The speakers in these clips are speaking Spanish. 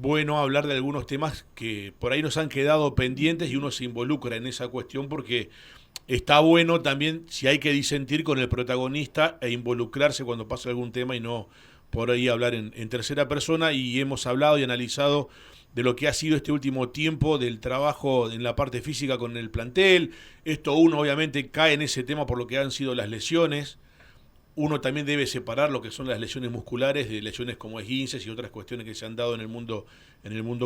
bueno hablar de algunos temas que por ahí nos han quedado pendientes y uno se involucra en esa cuestión porque está bueno también si hay que disentir con el protagonista e involucrarse cuando pasa algún tema y no por ahí hablar en tercera persona. Y hemos hablado y analizado de lo que ha sido este último tiempo del trabajo en la parte física con el plantel. Esto uno obviamente cae en ese tema por lo que han sido las lesiones. Uno también debe separar lo que son las lesiones musculares de lesiones como esguinces y otras cuestiones que se han dado en el mundo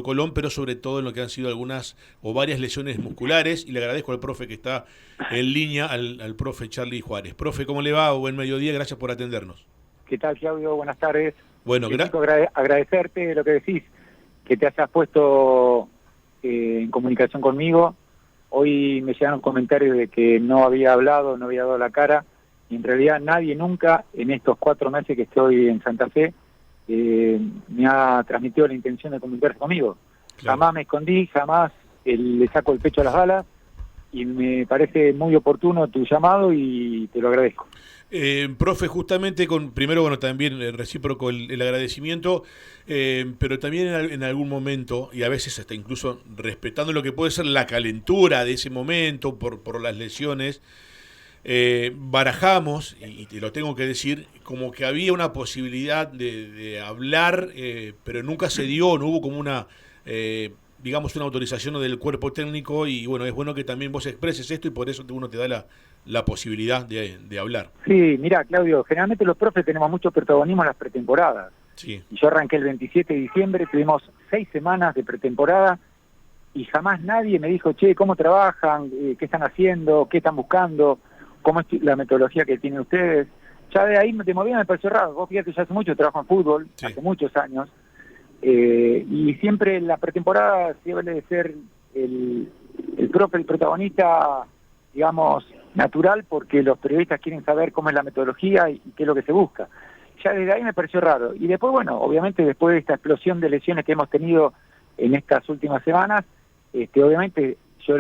Colón, pero sobre todo en lo que han sido algunas o varias lesiones musculares. Y le agradezco al profe que está en línea, al profe Charlie Juárez. Profe, ¿cómo le va? Buen mediodía, gracias por atendernos. ¿Qué tal, Claudio? Buenas tardes. Bueno, Agradecerte lo que decís, que te hayas puesto en comunicación conmigo. Hoy me llegaron comentarios de que no había hablado, no había dado la cara, y en realidad nadie nunca, en estos 4 meses que estoy en Santa Fe, me ha transmitido la intención de comunicarse conmigo. Claro. Jamás me escondí, jamás le saco el pecho a las balas, y me parece muy oportuno tu llamado y te lo agradezco. Profe, justamente primero, bueno, también recíproco el agradecimiento, pero también en algún momento, y a veces hasta incluso respetando lo que puede ser la calentura de ese momento por las lesiones, barajamos, y te lo tengo que decir, como que había una posibilidad de hablar, pero nunca se dio, no hubo como una... digamos, una autorización del cuerpo técnico, y bueno, es bueno que también vos expreses esto y por eso uno te da la posibilidad de hablar. Sí, mira, Claudio, generalmente los profes tenemos mucho protagonismo en las pretemporadas. Sí. Y yo arranqué el 27 de diciembre, tuvimos 6 semanas de pretemporada y jamás nadie me dijo, che, ¿cómo trabajan? ¿Qué están haciendo? ¿Qué están buscando? ¿Cómo es la metodología que tienen ustedes? Ya de ahí de movida me pareció raro. Vos fíjate, yo hace mucho trabajo en fútbol, sí, hace muchos años. Y siempre la pretemporada suele de ser el profe, el protagonista, digamos, natural, porque los periodistas quieren saber cómo es la metodología y qué es lo que se busca. Ya desde ahí me pareció raro. Y después, bueno, obviamente después de esta explosión de lesiones que hemos tenido en estas últimas semanas, obviamente yo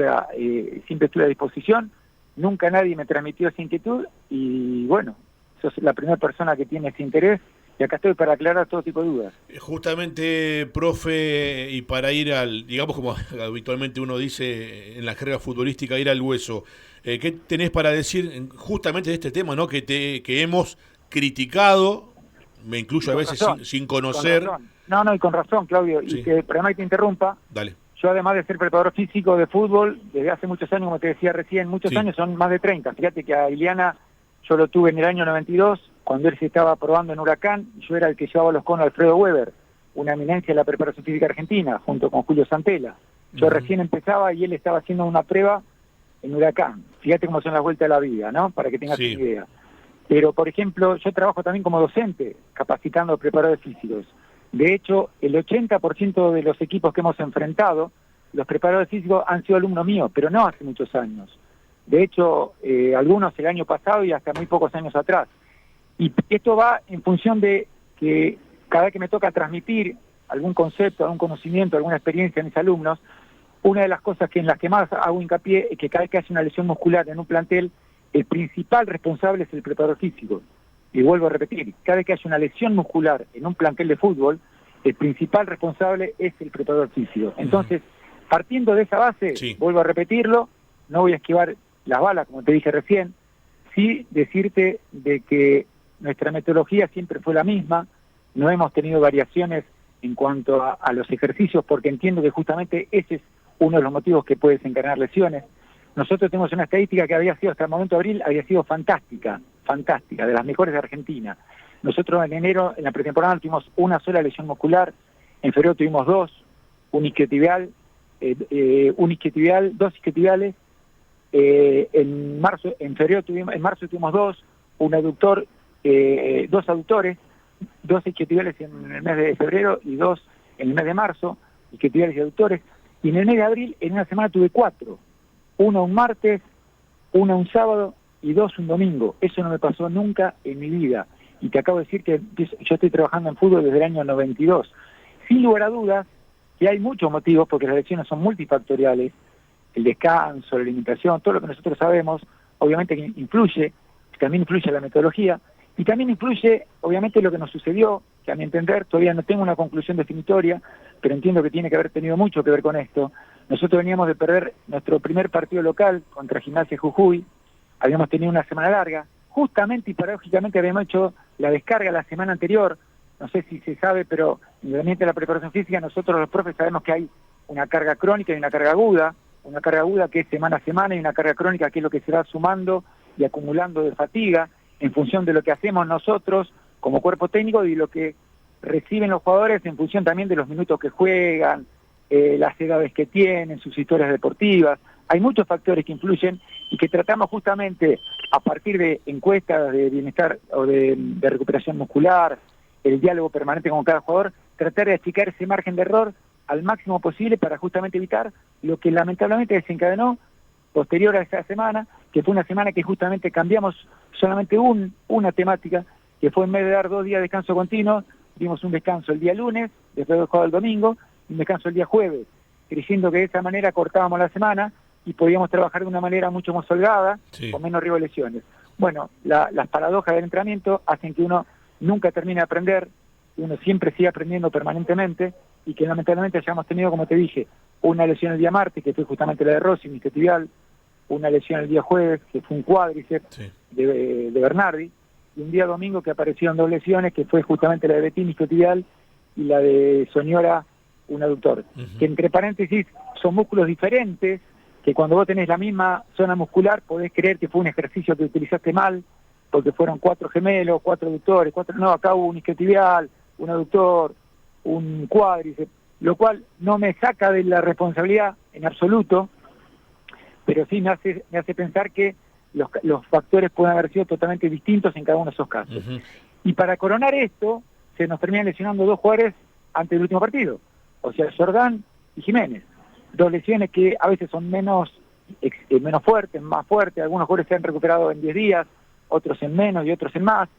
siempre estuve a disposición, nunca nadie me transmitió esa inquietud y bueno, sos la primera persona que tiene ese interés. Y acá estoy para aclarar todo tipo de dudas. Justamente, profe, y para ir digamos como habitualmente uno dice en la jerga futbolística, ir al hueso, ¿qué tenés para decir justamente de este tema, ¿no? Que hemos criticado, me incluyo a veces sin conocer. Con razón. No, y con razón, Claudio, sí. Y que perdón que te interrumpa. Dale. Yo, además de ser preparador físico de fútbol, desde hace muchos años, como te decía recién, muchos años, son más de 30. Fíjate que a Iliana yo lo tuve en el año 92, cuando él se estaba probando en Huracán. Yo era el que llevaba los conos a Alfredo Weber, una eminencia de la preparación física argentina, junto con Julio Santella. Yo recién empezaba y él estaba haciendo una prueba en Huracán. Fíjate cómo son las vueltas de la vida, ¿no? Para que tengas una idea. Pero, por ejemplo, yo trabajo también como docente, capacitando a preparadores físicos. De hecho, el 80% de los equipos que hemos enfrentado, los preparadores físicos han sido alumnos míos, pero no hace muchos años. De hecho, algunos el año pasado y hasta muy pocos años atrás. Y esto va en función de que cada vez que me toca transmitir algún concepto, algún conocimiento, alguna experiencia a mis alumnos, una de las cosas en las que más hago hincapié es que cada vez que hace una lesión muscular en un plantel, el principal responsable es el preparador físico. Y vuelvo a repetir, cada vez que hace una lesión muscular en un plantel de fútbol, el principal responsable es el preparador físico. Entonces, partiendo de esa base, vuelvo a repetirlo, no voy a esquivar las balas, como te dije recién, sí decirte de que nuestra metodología siempre fue la misma, no hemos tenido variaciones en cuanto a los ejercicios, porque entiendo que justamente ese es uno de los motivos que puede desencadenar lesiones. Nosotros tenemos una estadística que había sido hasta el momento de abril, había sido fantástica, de las mejores de Argentina. Nosotros en enero, en la pretemporada, tuvimos una sola lesión muscular, en febrero tuvimos 2, un isquiotibial, 2 isquiotibiales, en marzo tuvimos 2, un aductor, 2 aductores, 2 isquiotibiales en el mes de febrero y 2 en el mes de marzo, isquiotibiales y aductores, y en el mes de abril, en una semana tuve 4, 1 un martes, 1 un sábado y 2 un domingo. Eso no me pasó nunca en mi vida, y te acabo de decir que yo estoy trabajando en fútbol desde el año 92. Sin lugar a dudas que hay muchos motivos, porque las lesiones son multifactoriales, el descanso, la alimentación, todo lo que nosotros sabemos, obviamente influye, también influye la metodología, y también influye, obviamente, lo que nos sucedió, que que a mi entender todavía no tengo una conclusión definitoria, pero entiendo que tiene que haber tenido mucho que ver con esto. Nosotros veníamos de perder nuestro primer partido local contra Gimnasia Jujuy, habíamos tenido una semana larga, justamente y paradójicamente habíamos hecho la descarga la semana anterior, no sé si se sabe, pero independientemente de la preparación física, nosotros los profes sabemos que hay una carga crónica y una carga aguda que es semana a semana y una carga crónica que es lo que se va sumando y acumulando de fatiga en función de lo que hacemos nosotros como cuerpo técnico y lo que reciben los jugadores en función también de los minutos que juegan, las edades que tienen, sus historias deportivas. Hay muchos factores que influyen y que tratamos justamente a partir de encuestas de bienestar o de recuperación muscular, el diálogo permanente con cada jugador, tratar de achicar ese margen de error al máximo posible para justamente evitar lo que lamentablemente desencadenó posterior a esa semana, que fue una semana que justamente cambiamos solamente una temática, que fue en vez de dar 2 días de descanso continuo, dimos un descanso el día lunes, después del juego del domingo, y un descanso el día jueves, creyendo que de esa manera cortábamos la semana y podíamos trabajar de una manera mucho más holgada, Sí. con menos riesgo de lesiones. Bueno, las paradojas del entrenamiento hacen que uno nunca termine de aprender, uno siempre sigue aprendiendo permanentemente, y que lamentablemente hayamos tenido, como te dije, una lesión el día martes, que fue justamente la de Rossi, mi isquiotibial, una lesión el día jueves, que fue un cuádriceps Sí. de Bernardi, y un día domingo que aparecieron 2 lesiones, que fue justamente la de Betín, isquiotibial, y la de Soñora, un aductor. Que entre paréntesis son músculos diferentes, que cuando vos tenés la misma zona muscular podés creer que fue un ejercicio que utilizaste mal, porque fueron 4 gemelos, 4 aductores, no, acá hubo un isquiotibial, un aductor, un cuádriceps, lo cual no me saca de la responsabilidad en absoluto, pero sí me hace pensar que los factores pueden haber sido totalmente distintos en cada uno de esos casos. Y para coronar esto, se nos terminan lesionando 2 jugadores antes del último partido, o sea, Jordán y Jiménez. 2 lesiones que a veces son menos fuertes, más fuertes, algunos jugadores se han recuperado en 10 días, otros en menos y otros en más.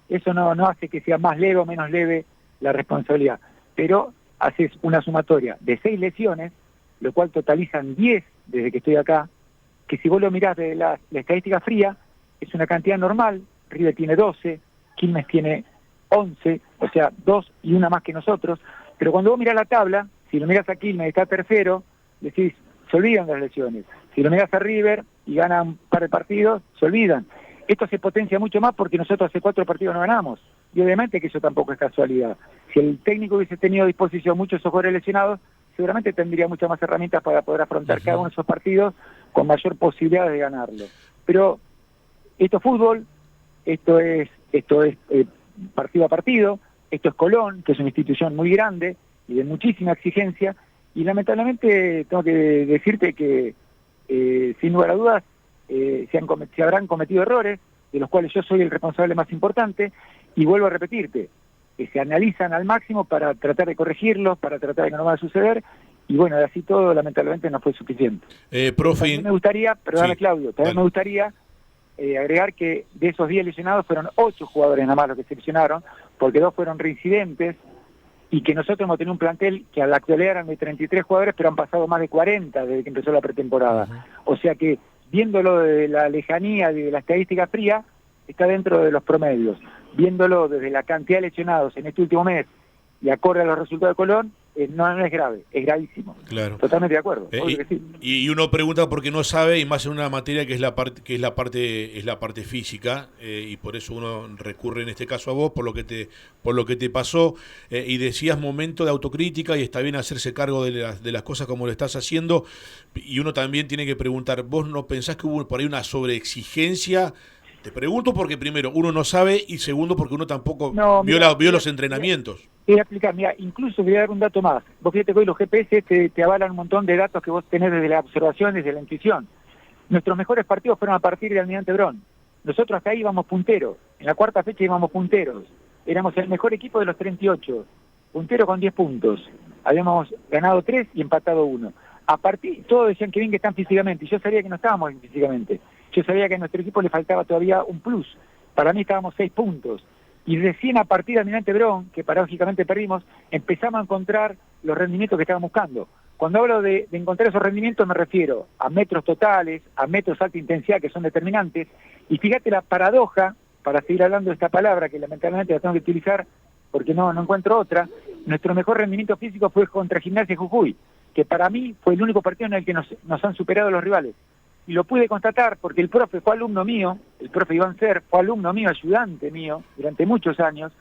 Eso no hace que sea más leve o menos leve la responsabilidad, pero haces una sumatoria de 6 lesiones, lo cual totalizan 10 desde que estoy acá, que si vos lo mirás de la estadística fría, es una cantidad normal. River tiene 12, Quilmes tiene 11, o sea, 2 y una más que nosotros, pero cuando vos mirás la tabla, si lo mirás a Quilmes y está tercero, decís, se olvidan de las lesiones. Si lo mirás a River y gana un par de partidos, se olvidan. Esto se potencia mucho más porque nosotros hace 4 partidos no ganamos, y obviamente que eso tampoco es casualidad. Si el técnico hubiese tenido a disposición muchos jugadores lesionados, seguramente tendría muchas más herramientas para poder afrontar cada uno de esos partidos con mayor posibilidad de ganarlo. Pero esto es fútbol, esto es partido a partido, esto es Colón, que es una institución muy grande y de muchísima exigencia, y lamentablemente tengo que decirte que sin lugar a dudas se habrán cometido errores, de los cuales yo soy el responsable más importante, y vuelvo a repetirte, que se analizan al máximo para tratar de corregirlos, para tratar de que no va a suceder, y bueno, así todo lamentablemente no fue suficiente. Profe, también me gustaría, perdóname sí, Claudio, también me gustaría agregar que de esos 10 lesionados fueron 8 jugadores nada más los que se lesionaron, porque 2 fueron reincidentes, y que nosotros hemos tenido un plantel que a la actualidad eran de 33 jugadores, pero han pasado más de 40 desde que empezó la pretemporada. O sea que, viéndolo de la lejanía, de la estadística fría, está dentro de los promedios. Viéndolo desde la cantidad de lesionados en este último mes y acorde a los resultados de Colón, no es grave, es gravísimo. Claro. Totalmente de acuerdo. Que sí. Y uno pregunta porque no sabe, y más en una materia que es la parte física, y por eso uno recurre en este caso a vos por lo que te pasó, y decías momento de autocrítica, y está bien hacerse cargo de las cosas como lo estás haciendo, y uno también tiene que preguntar, ¿vos no pensás que hubo por ahí una sobreexigencia? Te pregunto porque primero uno no sabe, y segundo porque uno tampoco vio los entrenamientos. Voy a explicar, mira, incluso voy a dar un dato más. Vos fíjate que hoy los GPS te avalan un montón de datos que vos tenés desde la observación, desde la intuición. Nuestros mejores partidos fueron a partir de Almirante Brown. Nosotros hasta ahí íbamos punteros. En la 4ª fecha íbamos punteros. Éramos el mejor equipo de los 38. Puntero con 10 puntos. Habíamos ganado 3 y empatado 1. Todos decían que bien que están físicamente, y yo sabía que no estábamos bien físicamente. Yo sabía que a nuestro equipo le faltaba todavía un plus. Para mí estábamos 6 puntos. Y recién a partir de Almirante Brown, que paradójicamente perdimos, empezamos a encontrar los rendimientos que estábamos buscando. Cuando hablo de encontrar esos rendimientos me refiero a metros totales, a metros de alta intensidad que son determinantes. Y fíjate la paradoja, para seguir hablando de esta palabra que lamentablemente la tengo que utilizar, porque no encuentro otra, nuestro mejor rendimiento físico fue contra Gimnasia Jujuy, que para mí fue el único partido en el que nos han superado los rivales. Y lo pude constatar porque el profe fue alumno mío, el profe Iván Ser fue alumno mío, ayudante mío, durante muchos años,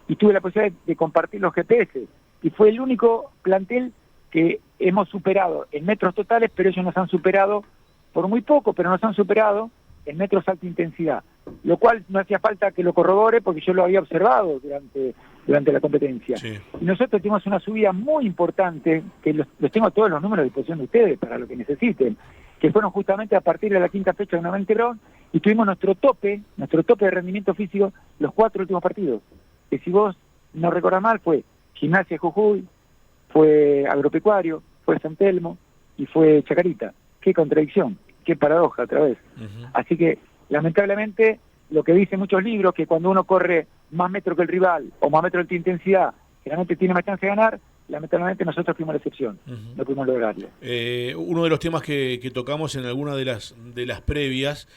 y tuve la posibilidad de compartir los GPS. Y fue el único plantel que hemos superado en metros totales, pero ellos nos han superado por muy poco, pero nos han superado en metros alta intensidad. Lo cual no hacía falta que lo corrobore porque yo lo había observado durante la competencia. Sí. Y nosotros tuvimos una subida muy importante, que los tengo todos los números a disposición de ustedes para lo que necesiten, que fueron justamente a partir de la quinta fecha de Nueva Integrón, y tuvimos nuestro tope de rendimiento físico los 4 últimos partidos. Que si vos no recordás mal, fue Gimnasia Jujuy, fue Agropecuario, fue San Telmo y fue Chacarita. Qué contradicción, qué paradoja otra vez. Así que, lamentablemente, lo que dicen muchos libros, que cuando uno corre más metros que el rival o más metros de intensidad, generalmente tiene más chance de ganar. Lamentablemente nosotros fuimos la excepción, no pudimos lograrlo. Uno de los temas que tocamos en alguna de las previas,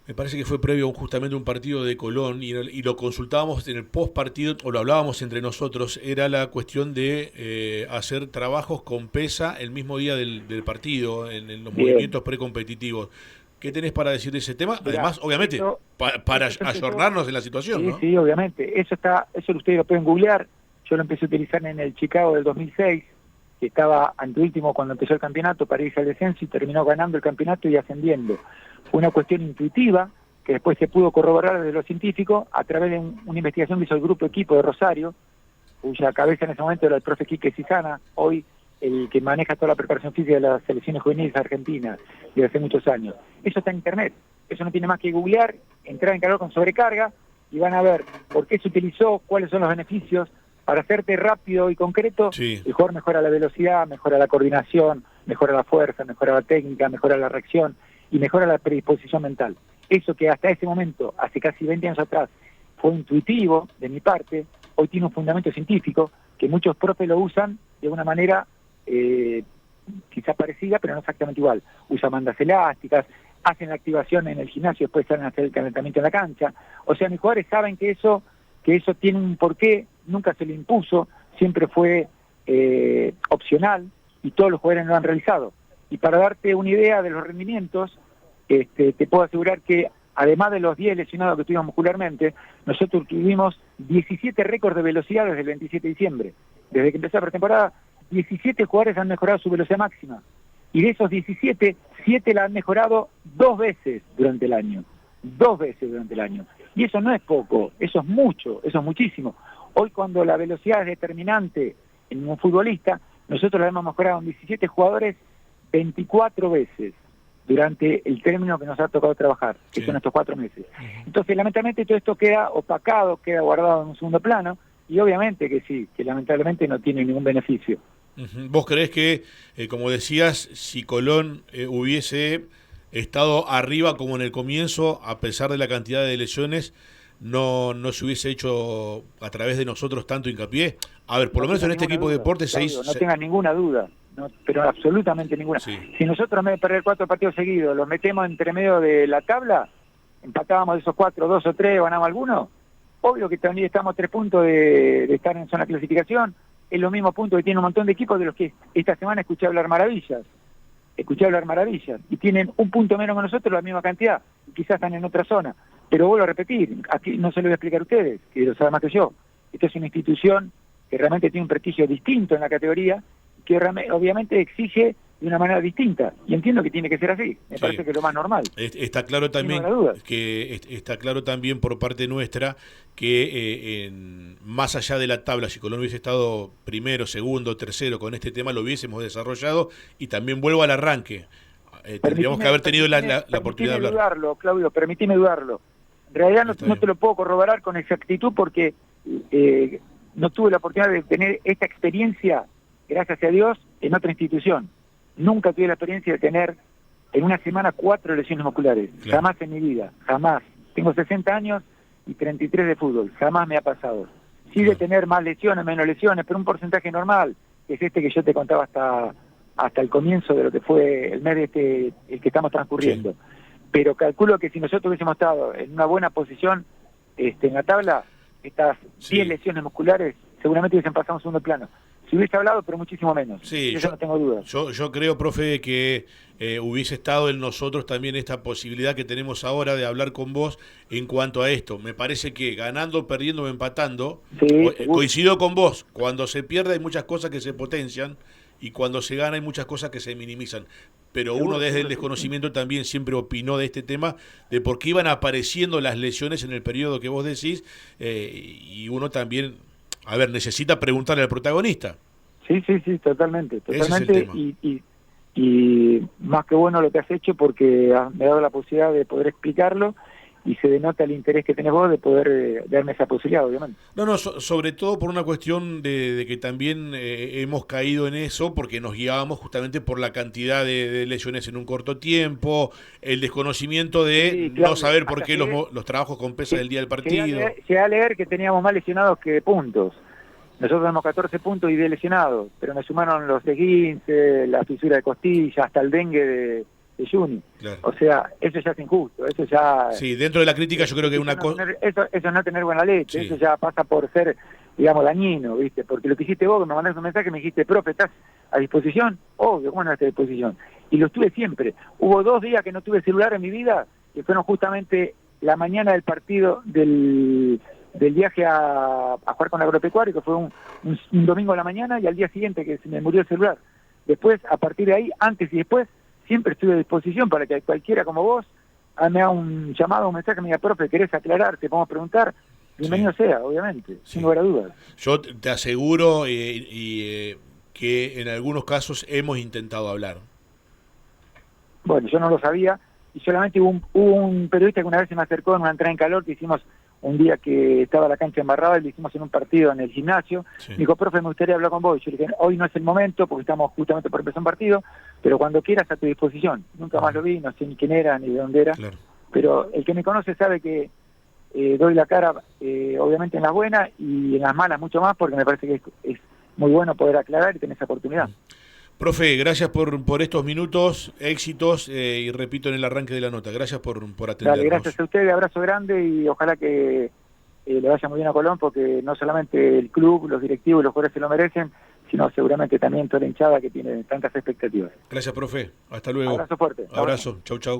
me parece que fue previo justamente a un partido de Colón, y lo consultábamos en el post partido, o lo hablábamos entre nosotros, era la cuestión de hacer trabajos con pesa el mismo día del partido, en los movimientos precompetitivos. ¿Qué tenés para decir de ese tema? Mirá, además, obviamente, para ayornarnos en la situación, sí, ¿no? Sí, obviamente. Eso ustedes lo pueden googlear. Yo lo empecé a utilizar en el Chicago del 2006, que estaba anteúltimo cuando empezó el campeonato para irse al descenso y terminó ganando el campeonato y ascendiendo. Fue una cuestión intuitiva que después se pudo corroborar desde los científicos a través de una investigación que hizo el grupo equipo de Rosario, cuya cabeza en ese momento era el profe Quique Cisana, hoy el que maneja toda la preparación física de las selecciones juveniles argentinas desde hace muchos años. Eso está en internet, eso no tiene más que googlear, entrar en calor con sobrecarga y van a ver por qué se utilizó, cuáles son los beneficios. Para hacerte rápido y concreto, sí. El jugador mejora la velocidad, mejora la coordinación, mejora la fuerza, mejora la técnica, mejora la reacción y mejora la predisposición mental. Eso que hasta ese momento, hace casi 20 años atrás, fue intuitivo de mi parte, hoy tiene un fundamento científico que muchos profes lo usan de una manera quizás parecida, pero no exactamente igual. Usan bandas elásticas, hacen la activación en el gimnasio, después salen a hacer el calentamiento en la cancha. O sea, mis jugadores saben que eso tiene un porqué, nunca se le impuso, siempre fue opcional y todos los jugadores lo han realizado. Y para darte una idea de los rendimientos, te puedo asegurar que además de los 10 lesionados que tuvimos muscularmente, nosotros tuvimos 17 récords de velocidad desde el 27 de diciembre. Desde que empezó la pretemporada, 17 jugadores han mejorado su velocidad máxima. Y de esos 17, 7 la han mejorado 2 veces durante el año. 2 veces durante el año. Y eso no es poco, eso es mucho, eso es muchísimo. Hoy cuando la velocidad es determinante en un futbolista, nosotros la hemos mejorado en 17 jugadores 24 veces durante el término que nos ha tocado trabajar, que son estos 4 meses. Entonces, lamentablemente, todo esto queda opacado, queda guardado en un segundo plano, y obviamente que sí, que lamentablemente no tiene ningún beneficio. ¿Vos creés que, como decías, si Colón hubiese estado arriba como en el comienzo, a pesar de la cantidad de lesiones, no se hubiese hecho a través de nosotros tanto hincapié? A ver, por lo menos en este equipo de deportes se hizo... No tengas ninguna duda, no, pero absolutamente ninguna. Sí. Si nosotros en vez de perder 4 partidos seguidos, los metemos entre medio de la tabla, empatábamos de esos 4, 2 o 3, ganamos alguno, obvio que también estamos a 3 puntos de estar en zona de clasificación, es los mismos puntos que tiene un montón de equipos de los que esta semana escuché hablar maravillas, y tienen un punto menos que nosotros, la misma cantidad, y quizás están en otra zona. Pero vuelvo a repetir, aquí no se lo voy a explicar a ustedes, que lo saben más que yo. Esta es una institución que realmente tiene un prestigio distinto en la categoría, que obviamente exige de una manera distinta, y entiendo que tiene que ser así, me parece que es lo más normal. Está claro también está claro también por parte nuestra que más allá de la tabla, si Colón hubiese estado primero, segundo, tercero con este tema, lo hubiésemos desarrollado, y también vuelvo al arranque. Tendríamos que haber tenido la oportunidad de hablar. Claudio, permitime dudarlo. En realidad no te lo puedo corroborar con exactitud porque no tuve la oportunidad de tener esta experiencia, gracias a Dios, en otra institución. Nunca tuve la experiencia de tener en una semana 4 lesiones musculares. Claro. Jamás en mi vida, jamás. Tengo 60 años y 33 de fútbol. Jamás me ha pasado. Sí de tener más lesiones, menos lesiones, pero un porcentaje normal, que es este que yo te contaba hasta el comienzo de lo que fue el mes el que estamos transcurriendo. Sí. Pero calculo que si nosotros hubiésemos estado en una buena posición en la tabla, estas Sí. 10 lesiones musculares, seguramente hubiesen pasado a un segundo plano. Si hubiese hablado, pero muchísimo menos. Sí, Eso no tengo dudas. yo creo, profe, que hubiese estado en nosotros también esta posibilidad que tenemos ahora de hablar con vos en cuanto a esto. Me parece que ganando, perdiendo o empatando, Sí, seguro. coincido con vos, cuando se pierde hay muchas cosas que se potencian y cuando se gana hay muchas cosas que se minimizan. Pero Seguro, uno desde el seguro, desconocimiento también siempre opinó de este tema, de por qué iban apareciendo las lesiones en el periodo que vos decís, y uno también, a ver, necesita preguntarle al protagonista. Sí, totalmente. Ese es el Totalmente. tema. Y más que bueno lo que has hecho porque me ha dado la posibilidad de poder explicarlo y se denota el interés que tenés vos de poder darme esa posibilidad, obviamente. No, sobre todo por una cuestión de que también hemos caído en eso porque nos guiábamos justamente por la cantidad de lesiones en un corto tiempo, el desconocimiento de Sí, claro, no saber por hasta qué que los trabajos compensan el día del partido. Llegué a leer que teníamos más lesionados que puntos. Nosotros tenemos 14 puntos y 10 lesionados, pero me sumaron los esguinces, la fisura de costilla, hasta el dengue de Juni. Claro. O sea, eso ya es injusto, eso ya... Sí, dentro de la crítica yo creo que una cosa... Eso es no tener buena leche, Sí. eso ya pasa por ser, digamos, dañino, ¿viste? Porque lo que hiciste vos, que me mandaste un mensaje, me dijiste, profe, ¿estás a disposición? Obvio, ¿cómo no estás a disposición? Y lo estuve siempre. Hubo 2 días que no tuve celular en mi vida, que fueron justamente la mañana del partido del viaje a jugar con Agropecuario, que fue un domingo a la mañana, y al día siguiente que se me murió el celular. Después, a partir de ahí, antes y después, siempre estuve a disposición para que cualquiera como vos me haga un llamado, un mensaje, me diga, profe, ¿querés aclarar? ¿Te podemos preguntar? Bienvenido sea, obviamente, Sí. sin lugar a dudas. Yo te aseguro que en algunos casos hemos intentado hablar. Bueno, yo no lo sabía, y solamente hubo un periodista que una vez se me acercó en una entrada en calor que hicimos un día que estaba la cancha embarrada y lo hicimos en un partido en el gimnasio. Sí. Me dijo, profe, me gustaría hablar con vos. Yo le dije, hoy no es el momento porque estamos justamente por empezar un partido, pero cuando quieras a tu disposición. Nunca más lo vi, no sé ni quién era ni de dónde era, Claro. pero el que me conoce sabe que doy la cara, obviamente en las buenas y en las malas mucho más, porque me parece que es muy bueno poder aclarar y tener esa oportunidad. Profe, gracias por estos minutos, éxitos, y repito en el arranque de la nota, gracias por atendernos. Dale, gracias a ustedes, abrazo grande y ojalá que le vaya muy bien a Colón, porque no solamente el club, los directivos y los jugadores se lo merecen, sino seguramente también toda la hinchada que tiene tantas expectativas. Gracias, profe, hasta luego. Abrazo fuerte. Abrazo, chau, chau.